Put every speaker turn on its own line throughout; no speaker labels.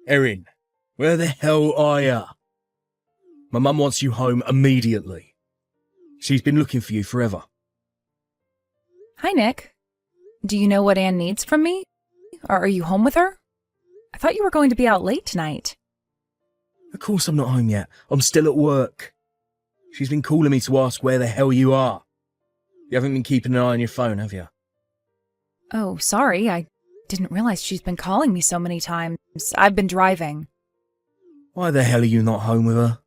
Erin, where the hell are ya? My mum wants you home immediately. She's been looking for you forever.
Hi, Nick. Do you know what Anne needs from me? Or are you home with her? I thought you were going to be out late tonight.
Of course I'm not home yet. I'm still at work. She's been calling me to ask where the hell you are. You haven't been keeping an eye on your phone, have you?
Oh, sorry. I didn't realize she's been calling me so many times. I've been driving.
Why the hell are you not home with her?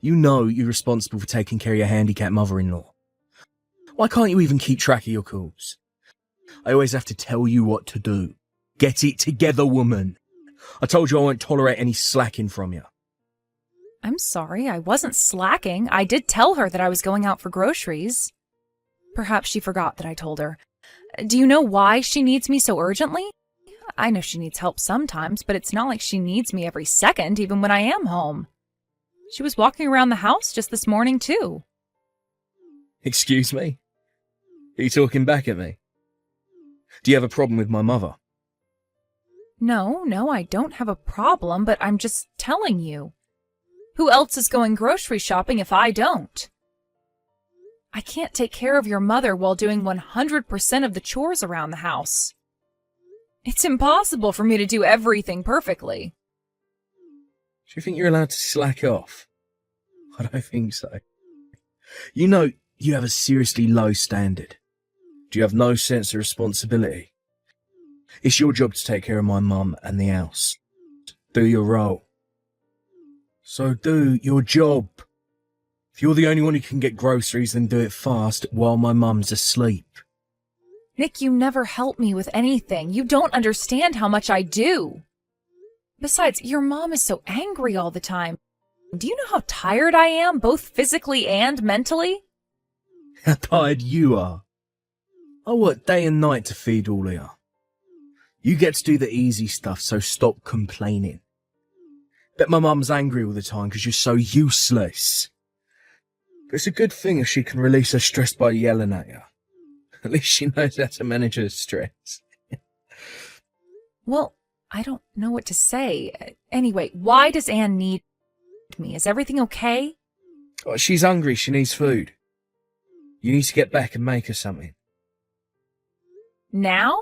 You know you're responsible for taking care of your handicapped mother-in-law. Why can't you even keep track of your calls? I always have to tell you what to do. Get it together, woman. I told you I won't tolerate any slacking from you.
I'm sorry, I wasn't slacking. I did tell her that I was going out for groceries. Perhaps she forgot that I told her. Do you know why she needs me so urgently? I know she needs help sometimes, but it's not like she needs me every second, even when I am home. She was walking around the house just this morning, too.
Excuse me? Are you talking back at me? Do you have a problem with my mother?
No, I don't have a problem, but I'm just telling you. Who else is going grocery shopping if I don't? I can't take care of your mother while doing 100% of the chores around the house. It's impossible for me to do everything perfectly.
Do you think you're allowed to slack off? I don't think so. You know you have a seriously low standard. Do you have no sense of responsibility? It's your job to take care of my mum and the house. Do your role. So do your job. If you're the only one who can get groceries, then do it fast while my mum's asleep.
Nick, you never help me with anything. You don't understand how much I do. Besides, your mom is so angry all the time. Do you know how tired I am, both physically and mentally?
How tired you are. I work day and night to feed all of you. You get to do the easy stuff, so stop complaining. Bet my mum's angry all the time because you're so useless. But it's a good thing if she can release her stress by yelling at you. At least she knows how to manage her stress.
Well, I don't know what to say. Anyway, why does Anne need me? Is everything okay?
Oh, she's hungry. She needs food. You need to get back and make her something.
Now?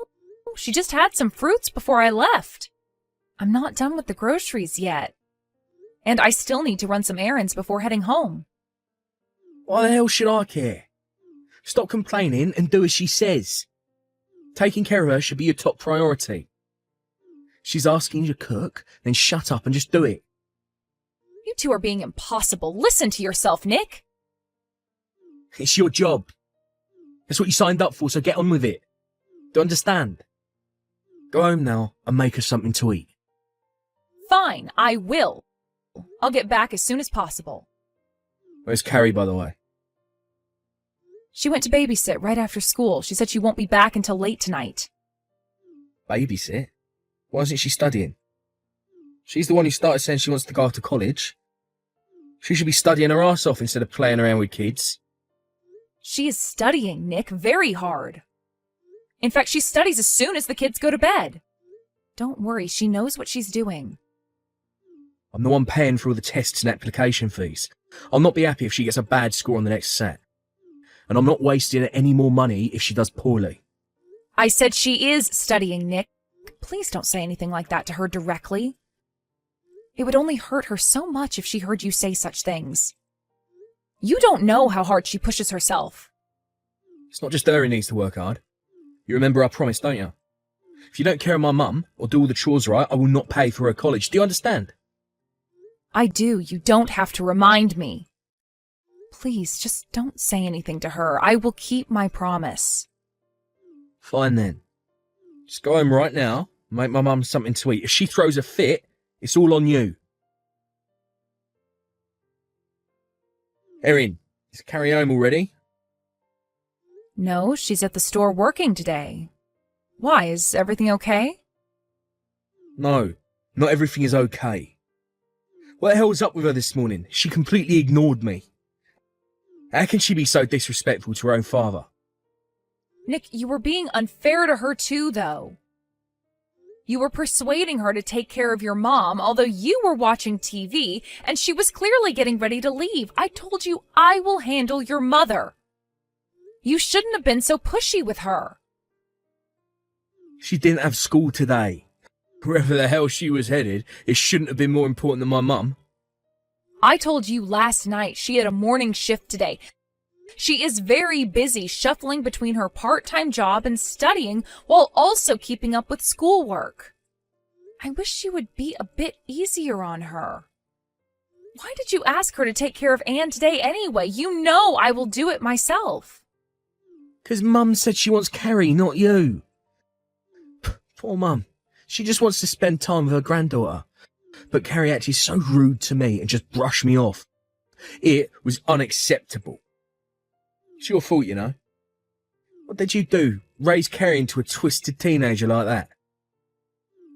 She just had some fruits before I left. I'm not done with the groceries yet. And I still need to run some errands before heading home.
Why the hell should I care? Stop complaining and do as she says. Taking care of her should be your top priority. She's asking you to cook, then shut up and just do it.
You two are being impossible. Listen to yourself, Nick.
It's your job. That's what you signed up for, so get on with it. Do you understand? Go home now and make her something to eat.
Fine, I will. I'll get back as soon as possible.
Where's Carrie, by the way?
She went to babysit right after school. She said she won't be back until late tonight.
Babysit? Why isn't she studying? She's the one who started saying she wants to go off to college. She should be studying her ass off instead of playing around with kids.
She is studying, Nick, very hard. In fact, she studies as soon as the kids go to bed. Don't worry, she knows what she's doing.
I'm the one paying for all the tests and application fees. I'll not be happy if she gets a bad score on the next set. And I'm not wasting any more money if she does poorly.
I said she is studying, Nick. Please don't say anything like that to her directly. It would only hurt her so much if she heard you say such things. You don't know how hard she pushes herself.
It's not just her who needs to work hard. You remember our promise, don't you? If you don't care of my mum or do all the chores right, I will not pay for her college. Do you understand?
I do. You don't have to remind me. Please, just don't say anything to her. I will keep my promise.
Fine then. Just go home right now and make my mum something to eat. If she throws a fit, it's all on you. Erin, is Carrie home already?
No, she's at the store working today. Why, is everything okay?
No, not everything is okay. What the hell's up with her this morning? She completely ignored me. How can she be so disrespectful to her own father?
Nick, you were being unfair to her too, though. You were persuading her to take care of your mom, although you were watching TV, and she was clearly getting ready to leave. I told you I will handle your mother. You shouldn't have been so pushy with her.
She didn't have school today. Wherever the hell she was headed, it shouldn't have been more important than my mum.
I told you last night she had a morning shift today. She is very busy shuffling between her part-time job and studying while also keeping up with schoolwork. I wish she would be a bit easier on her. Why did you ask her to take care of Anne today anyway? You know I will do it myself.
'Cause Mum said she wants Carrie, not you. Poor Mum. She just wants to spend time with her granddaughter. But Carrie acted so rude to me and just brushed me off. It was unacceptable. It's your fault, you know. What did you do? Raise Carrie into a twisted teenager like that?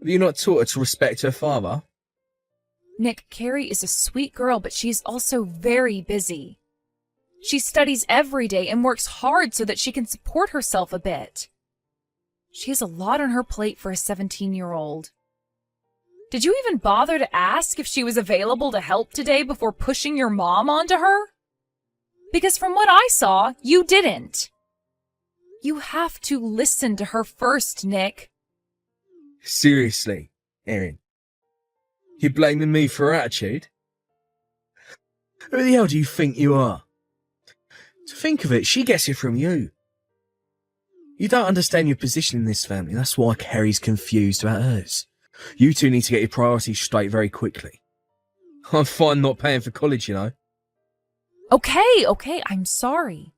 Have you not taught her to respect her father?
Nick, Carrie is a sweet girl, but she's also very busy. She studies every day and works hard so that she can support herself a bit. She has a lot on her plate for a 17-year-old. Did you even bother to ask if she was available to help today before pushing your mom onto her? Because from what I saw, you didn't. You have to listen to her first, Nick.
Seriously, Erin. You're blaming me for her attitude? Who the hell do you think you are? To think of it, she gets it from you. You don't understand your position in this family. That's why Carrie's confused about hers. You two need to get your priorities straight very quickly. I'm fine not paying for college, you know.
Okay, I'm sorry.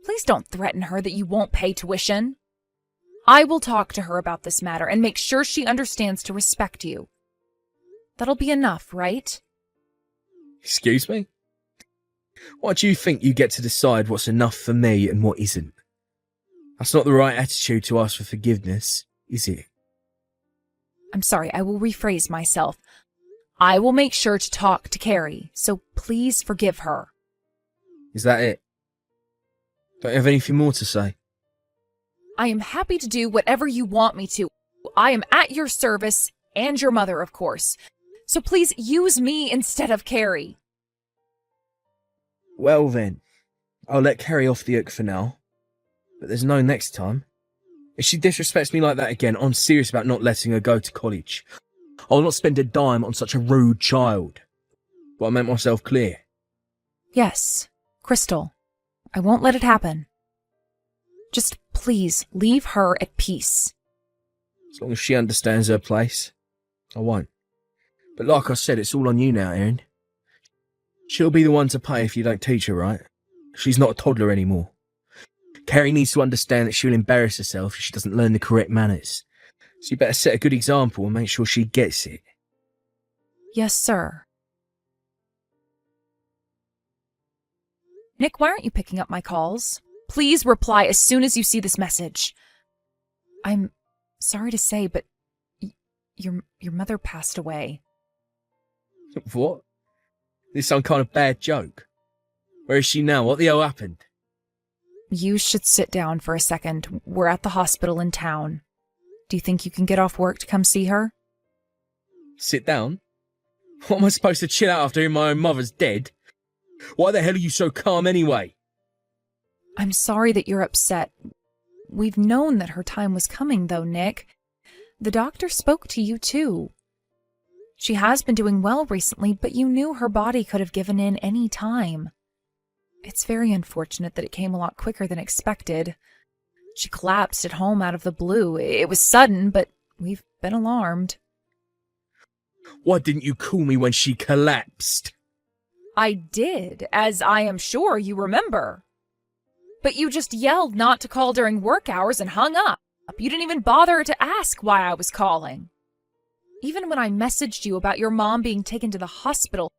Please don't threaten her that you won't pay tuition. I will talk to her about this matter and make sure she understands to respect you. That'll be enough, right?
Excuse me? Why do you think you get to decide what's enough for me and what isn't? That's not the right attitude to ask for forgiveness, is it?
I'm sorry, I will rephrase myself. I will make sure to talk to Carrie, so please forgive her.
Is that it? Don't you have anything more to say?
I am happy to do whatever you want me to. I am at your service, and your mother, of course. So please use me instead of Carrie.
Well then, I'll let Carrie off the hook for now. But there's no next time. If she disrespects me like that again, I'm serious about not letting her go to college. I'll not spend a dime on such a rude child. But I meant myself clear.
Yes, Crystal. I won't let it happen. Just please leave her at peace.
As long as she understands her place, I won't. But like I said, it's all on you now, Erin. She'll be the one to pay if you don't teach her right. She's not a toddler anymore. Carrie needs to understand that she'll embarrass herself if she doesn't learn the correct manners. So you better set a good example and make sure she gets it.
Yes, sir. Nick, why aren't you picking up my calls? Please reply as soon as you see this message. I'm sorry to say, but your mother passed away.
What? This some kind of bad joke? Where is she now? What the hell happened?
You should sit down for a second. We're at the hospital in town. Do you think you can get off work to come see her?
Sit down? What am I supposed to chill out after hearing my own mother's dead? Why the hell are you so calm anyway?
I'm sorry that you're upset. We've known that her time was coming, though, Nick. The doctor spoke to you, too. She has been doing well recently, but you knew her body could have given in any time. It's very unfortunate that it came a lot quicker than expected. She collapsed at home out of the blue. It was sudden, but we've been alarmed.
Why didn't you call me when she collapsed?
I did, as I am sure you remember. But you just yelled not to call during work hours and hung up. You didn't even bother to ask why I was calling. Even when I messaged you about your mom being taken to the hospital,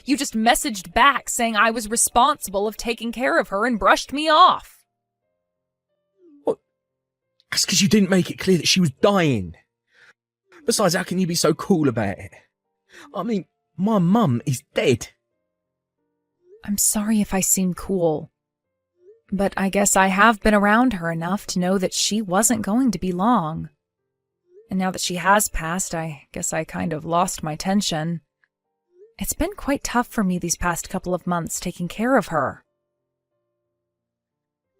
you just messaged back saying I was responsible of taking care of her and brushed me off.
What? That's because you didn't make it clear that she was dying. Besides, how can you be so cool about it? I mean, my mum is dead.
I'm sorry if I seem cool. But I guess I have been around her enough to know that she wasn't going to be long. And now that she has passed, I guess I kind of lost my tension. It's been quite tough for me these past couple of months taking care of her.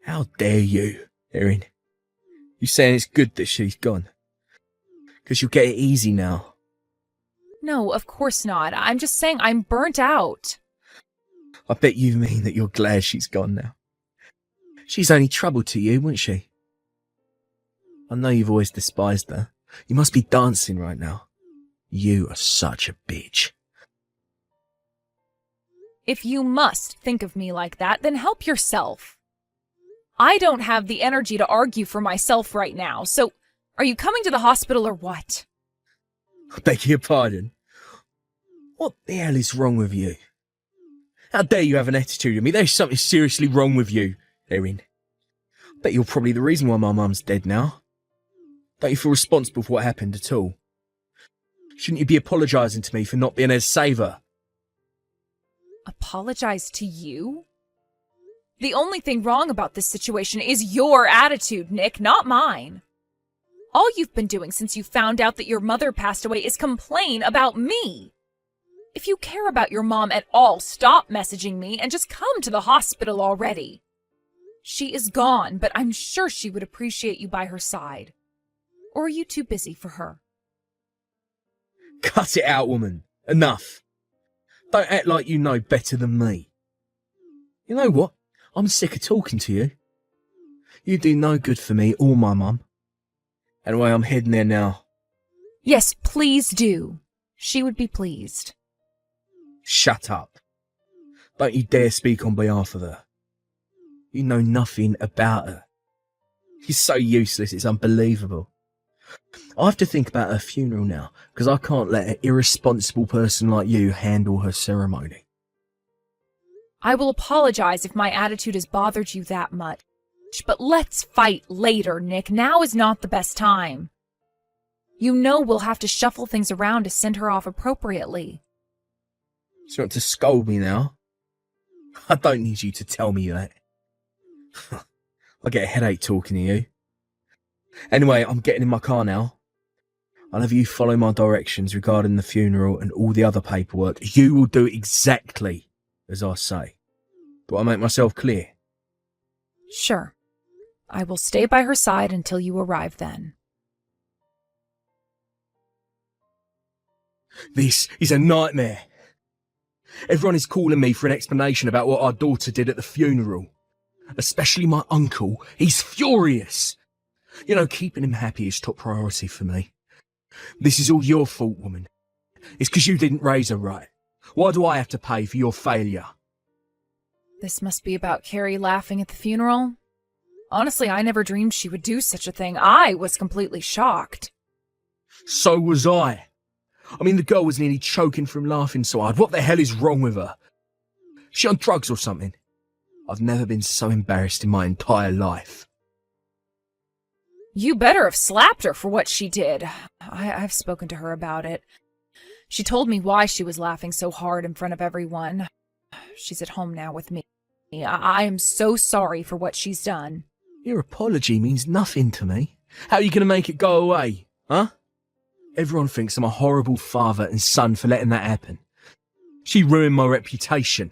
How dare you, Erin? You saying it's good that she's gone? Because you'll get it easy now.
No, of course not. I'm just saying I'm burnt out.
I bet you mean that you're glad she's gone now. She's only trouble to you, wasn't she? I know you've always despised her. You must be dancing right now. You are such a bitch.
If you must think of me like that, then help yourself. I don't have the energy to argue for myself right now, so are you coming to the hospital or what?
I beg your pardon. What the hell is wrong with you? How dare you have an attitude of me? There's something seriously wrong with you, Erin. I bet you're probably the reason why my mum's dead now. Don't you feel responsible for what happened at all? Shouldn't you be apologising to me for not being able to save her?
Apologize to you? The only thing wrong about this situation is your attitude, Nick, not mine. All you've been doing since you found out that your mother passed away is complain about me. If you care about your mom at all, stop messaging me and just come to the hospital already. She is gone, but I'm sure she would appreciate you by her side. Or are you too busy for her?
Cut it out, woman. Enough. Don't act like you know better than me. You know what? I'm sick of talking to you. You do no good for me or my mum. Anyway, I'm heading there now.
Yes, please do. She would be pleased.
Shut up. Don't you dare speak on behalf of her. You know nothing about her. She's so useless, it's unbelievable. I have to think about her funeral now, because I can't let an irresponsible person like you handle her ceremony.
I will apologize if my attitude has bothered you that much, but let's fight later, Nick. Now is not the best time. You know we'll have to shuffle things around to send her off appropriately.
So you want to scold me now? I don't need you to tell me that. I get a headache talking to you. Anyway, I'm getting in my car now. I'll have you follow my directions regarding the funeral and all the other paperwork. You will do exactly as I say. Do I make myself clear?
Sure. I will stay by her side until you arrive then.
This is a nightmare. Everyone is calling me for an explanation about what our daughter did at the funeral. Especially my uncle. He's furious. You know, keeping him happy is top priority for me. This is all your fault, woman. It's because you didn't raise her right. Why do I have to pay for your failure?
This must be about Carrie laughing at the funeral. Honestly, I never dreamed she would do such a thing. I was completely shocked.
So was I. I mean, the girl was nearly choking from laughing so hard. What the hell is wrong with her? Is she on drugs or something? I've never been so embarrassed in my entire life.
You better have slapped her for what she did. I've spoken to her about it. She told me why she was laughing so hard in front of everyone. She's at home now with me. I am so sorry for what she's done.
Your apology means nothing to me. How are you going to make it go away, huh? Everyone thinks I'm a horrible father and son for letting that happen. She ruined my reputation.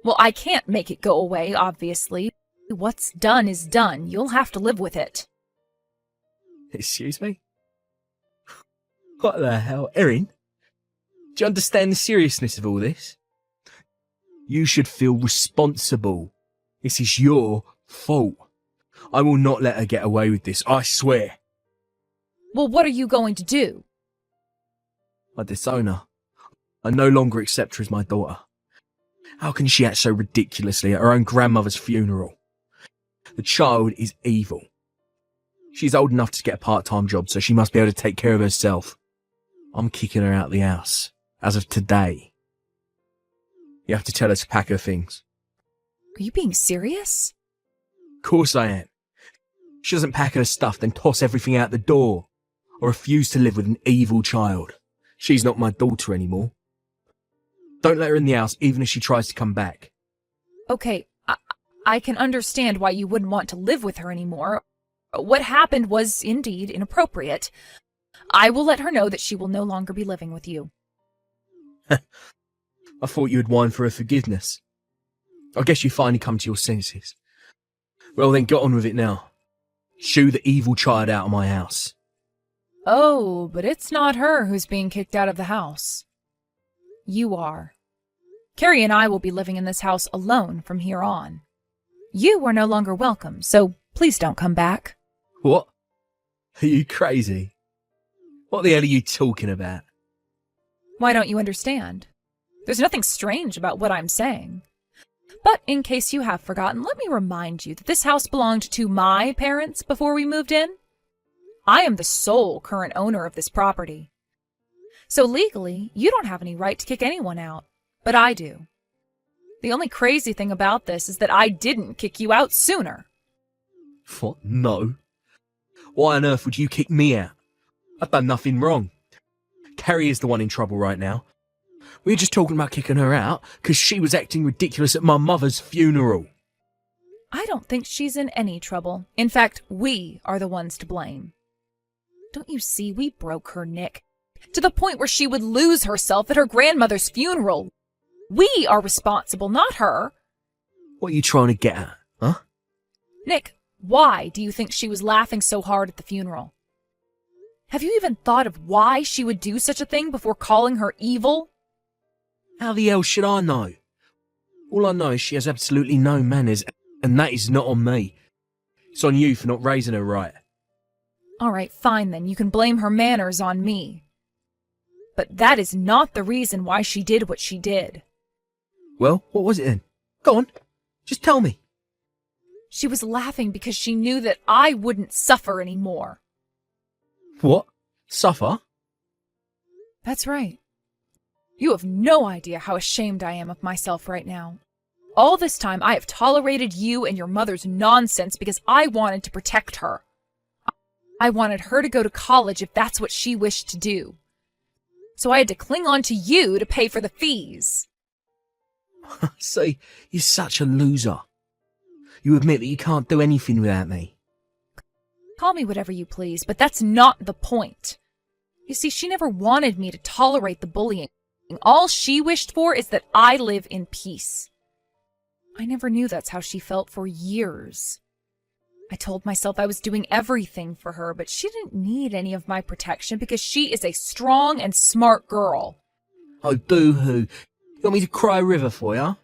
Well, I can't make it go away, obviously. What's done is done. You'll have to live with it.
Excuse me? What the hell? Erin? Do you understand the seriousness of all this? You should feel responsible. This is your fault. I will not let her get away with this, I swear.
Well, what are you going to do?
I disown her. I no longer accept her as my daughter. How can she act so ridiculously at her own grandmother's funeral? The child is evil. She's old enough to get a part-time job, so she must be able to take care of herself. I'm kicking her out of the house, as of today. You have to tell her to pack her things.
Are you being serious?
Of course I am. If she doesn't pack her stuff, then toss everything out the door. Or refuse to live with an evil child. She's not my daughter anymore. Don't let her in the house, even if she tries to come back.
Okay, I can understand why you wouldn't want to live with her anymore. What happened was indeed inappropriate. I will let her know that she will no longer be living with you.
I thought you would whine for her forgiveness. I guess you finally come to your senses. Well then, get on with it now. Shoo the evil child out of my house.
Oh, but it's not her who's being kicked out of the house. You are. Carrie and I will be living in this house alone from here on. You are no longer welcome, so please don't come back.
What? Are you crazy? What the hell are you talking about?
Why don't you understand? There's nothing strange about what I'm saying. But in case you have forgotten, let me remind you that this house belonged to my parents before we moved in. I am the sole current owner of this property. So legally, you don't have any right to kick anyone out, but I do. The only crazy thing about this is that I didn't kick you out sooner.
What? No. Why on earth would you kick me out? I've done nothing wrong. Carrie is the one in trouble right now. We were just talking about kicking her out because she was acting ridiculous at my mother's funeral.
I don't think she's in any trouble. In fact, we are the ones to blame. Don't you see, we broke her, Nick, to the point where she would lose herself at her grandmother's funeral. We are responsible, not her.
What are you trying to get at, huh?
Nick, why do you think she was laughing so hard at the funeral? Have you even thought of why she would do such a thing before calling her evil?
How the hell should I know? All I know is she has absolutely no manners, and that is not on me. It's on you for not raising her right.
All right, fine then. You can blame her manners on me. But that is not the reason why she did what she did.
Well, what was it then? Go on, just tell me.
She was laughing because she knew that I wouldn't suffer anymore.
What? Suffer?
That's right. You have no idea how ashamed I am of myself right now. All this time I have tolerated you and your mother's nonsense because I wanted to protect her. I wanted her to go to college if that's what she wished to do. So I had to cling on to you to pay for the fees.
See, you're such a loser. You admit that you can't do anything without me.
Call me whatever you please, but that's not the point. You see, she never wanted me to tolerate the bullying. All she wished for is that I live in peace. I never knew that's how she felt for years. I told myself I was doing everything for her, but she didn't need any of my protection because she is a strong and smart girl.
Oh, boo-hoo. You want me to cry a river for you?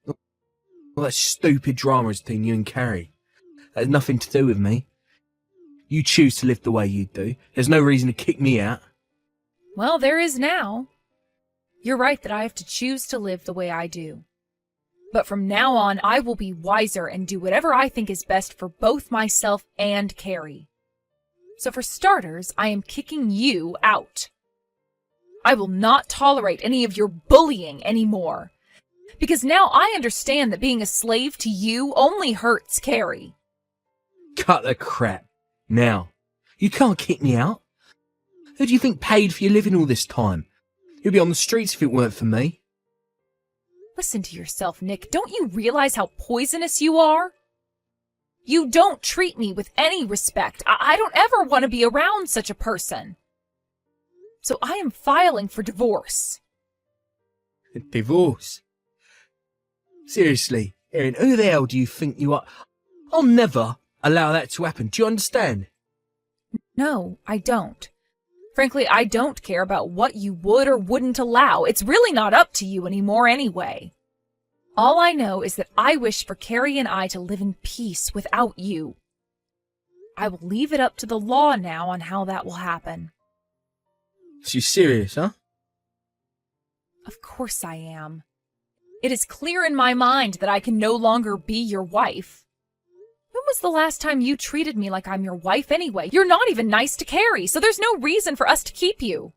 Well, that stupid drama is between you and Carrie. That has nothing to do with me. You choose to live the way you do. There's no reason to kick me out.
Well, there is now. You're right that I have to choose to live the way I do. But from now on, I will be wiser and do whatever I think is best for both myself and Carrie. So for starters, I am kicking you out. I will not tolerate any of your bullying anymore. Because now I understand that being a slave to you only hurts Carrie.
Cut the crap. Now, you can't kick me out. Who do you think paid for your living all this time? You'd be on the streets if it weren't for me.
Listen to yourself, Nick. Don't you realize how poisonous you are? You don't treat me with any respect. I don't ever want to be around such a person. So I am filing for divorce.
Divorce? Seriously, Erin, who the hell do you think you are? I'll never allow that to happen. Do you understand?
No, I don't. Frankly, I don't care about what you would or wouldn't allow. It's really not up to you anymore anyway. All I know is that I wish for Carrie and I to live in peace without you. I will leave it up to the law now on how that will happen.
So you're serious, huh?
Of course I am. It is clear in my mind that I can no longer be your wife. When was the last time you treated me like I'm your wife anyway? You're not even nice to Carrie, so there's no reason for us to keep you.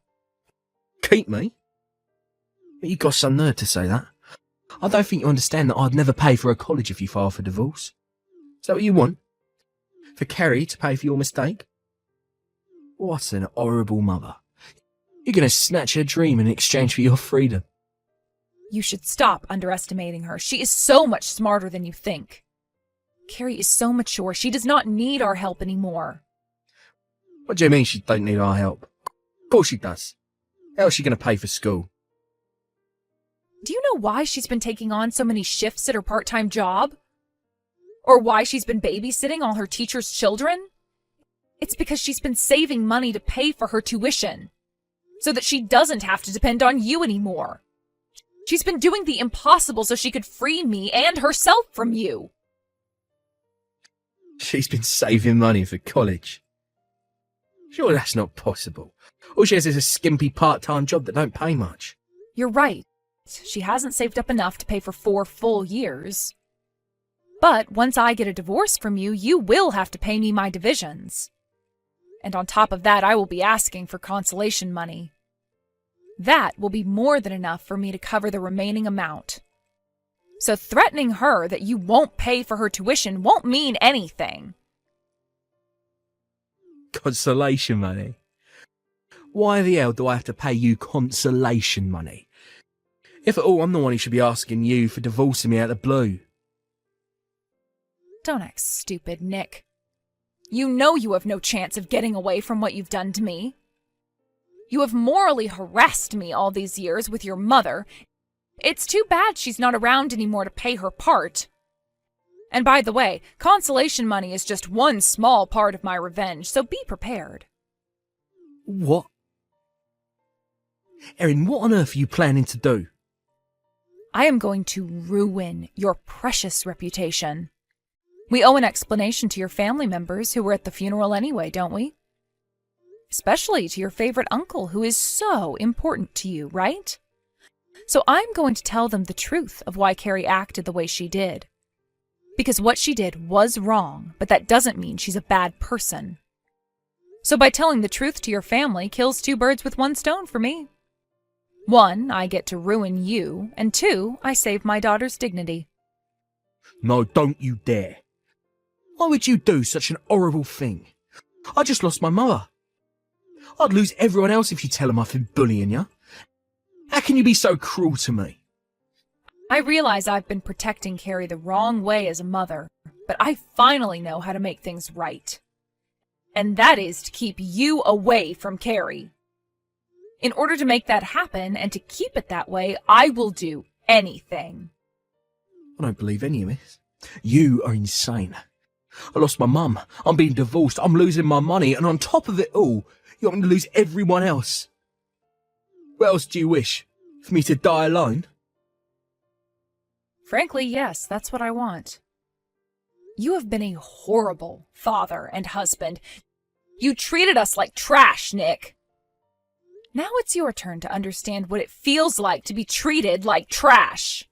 Keep me? You got some nerve to say that. I don't think you understand that I'd never pay for a college if you file for divorce. Is that what you want? For Carrie to pay for your mistake? What an horrible mother. You're going to snatch her dream in exchange for your freedom.
You should stop underestimating her. She is so much smarter than you think. Carrie is so mature. She does not need our help anymore.
What do you mean she don't need our help? Of course she does. How is she going to pay for school?
Do you know why she's been taking on so many shifts at her part-time job? Or why she's been babysitting all her teachers' children? It's because she's been saving money to pay for her tuition, so that she doesn't have to depend on you anymore. She's been doing the impossible so she could free me and herself from you.
She's been saving money for college. Sure, that's not possible. All she has is a skimpy part-time job that don't pay much.
You're right. She hasn't saved up enough to pay for 4 full years. But once I get a divorce from you, you will have to pay me my divisions. And on top of that, I will be asking for consolation money. That will be more than enough for me to cover the remaining amount. So threatening her that you won't pay for her tuition won't mean anything.
Consolation money? Why the hell do I have to pay you consolation money? If at all, I'm the one who should be asking you for divorcing me out of the blue.
Don't act stupid, Nick. You know you have no chance of getting away from what you've done to me. You have morally harassed me all these years with your mother. It's too bad she's not around anymore to pay her part. And by the way, consolation money is just one small part of my revenge, so be prepared.
What? Erin, what on earth are you planning to do?
I am going to ruin your precious reputation. We owe an explanation to your family members who were at the funeral anyway, don't we? Especially to your favorite uncle, who is so important to you, right? So I'm going to tell them the truth of why Carrie acted the way she did. Because what she did was wrong, but that doesn't mean she's a bad person. So by telling the truth to your family kills 2 birds with 1 stone for me. 1, I get to ruin you, and 2, I save my daughter's dignity.
No, don't you dare. Why would you do such an horrible thing? I just lost my mother. I'd lose everyone else if you tell them I've been bullying you. How can you be so cruel to me?
I realize I've been protecting Carrie the wrong way as a mother, but I finally know how to make things right. And that is to keep you away from Carrie. In order to make that happen and to keep it that way, I will do anything.
I don't believe any of this. You are insane. I lost my mum, I'm being divorced, I'm losing my money, and on top of it all, you want me to lose everyone else. What else do you wish? For me to die alone?
Frankly, yes, that's what I want. You have been a horrible father and husband. You treated us like trash, Nick. Now it's your turn to understand what it feels like to be treated like trash.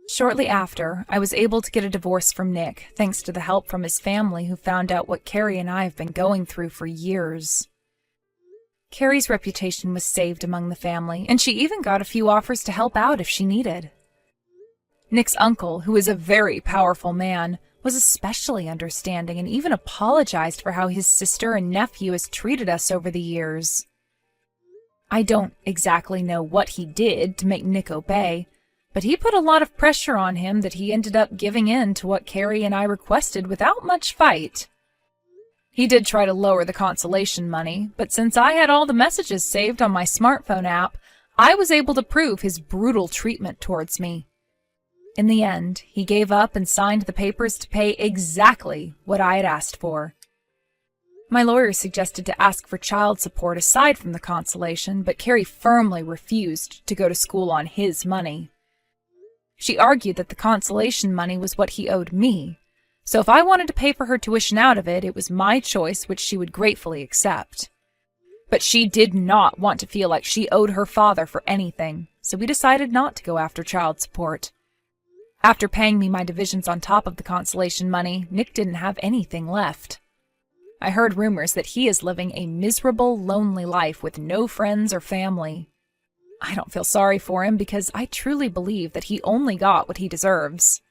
Shortly after, I was able to get a divorce from Nick, thanks to the help from his family who found out what Carrie and I have been going through for years. Carrie's reputation was saved among the family, and she even got a few offers to help out if she needed. Nick's uncle, who is a very powerful man, was especially understanding and even apologized for how his sister and nephew has treated us over the years. I don't exactly know what he did to make Nick obey, but he put a lot of pressure on him that he ended up giving in to what Carrie and I requested without much fight. He did try to lower the consolation money, but since I had all the messages saved on my smartphone app, I was able to prove his brutal treatment towards me. In the end, he gave up and signed the papers to pay exactly what I had asked for. My lawyer suggested to ask for child support aside from the consolation, but Carrie firmly refused to go to school on his money. She argued that the consolation money was what he owed me, so if I wanted to pay for her tuition out of it, it was my choice, which she would gratefully accept. But she did not want to feel like she owed her father for anything, so we decided not to go after child support. After paying me my divisions on top of the consolation money, Nick didn't have anything left. I heard rumors that he is living a miserable, lonely life with no friends or family. I don't feel sorry for him because I truly believe that he only got what he deserves.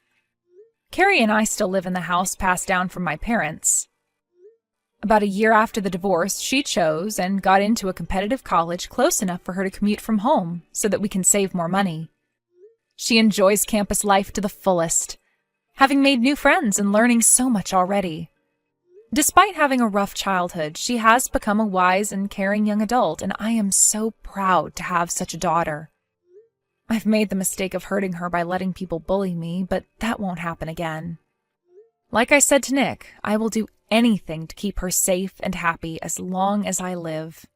Carrie and I still live in the house passed down from my parents. About a year after the divorce, she chose and got into a competitive college close enough for her to commute from home so that we can save more money. She enjoys campus life to the fullest, having made new friends and learning so much already. Despite having a rough childhood, she has become a wise and caring young adult, and I am so proud to have such a daughter. I've made the mistake of hurting her by letting people bully me, but that won't happen again. Like I said to Nick, I will do anything to keep her safe and happy as long as I live.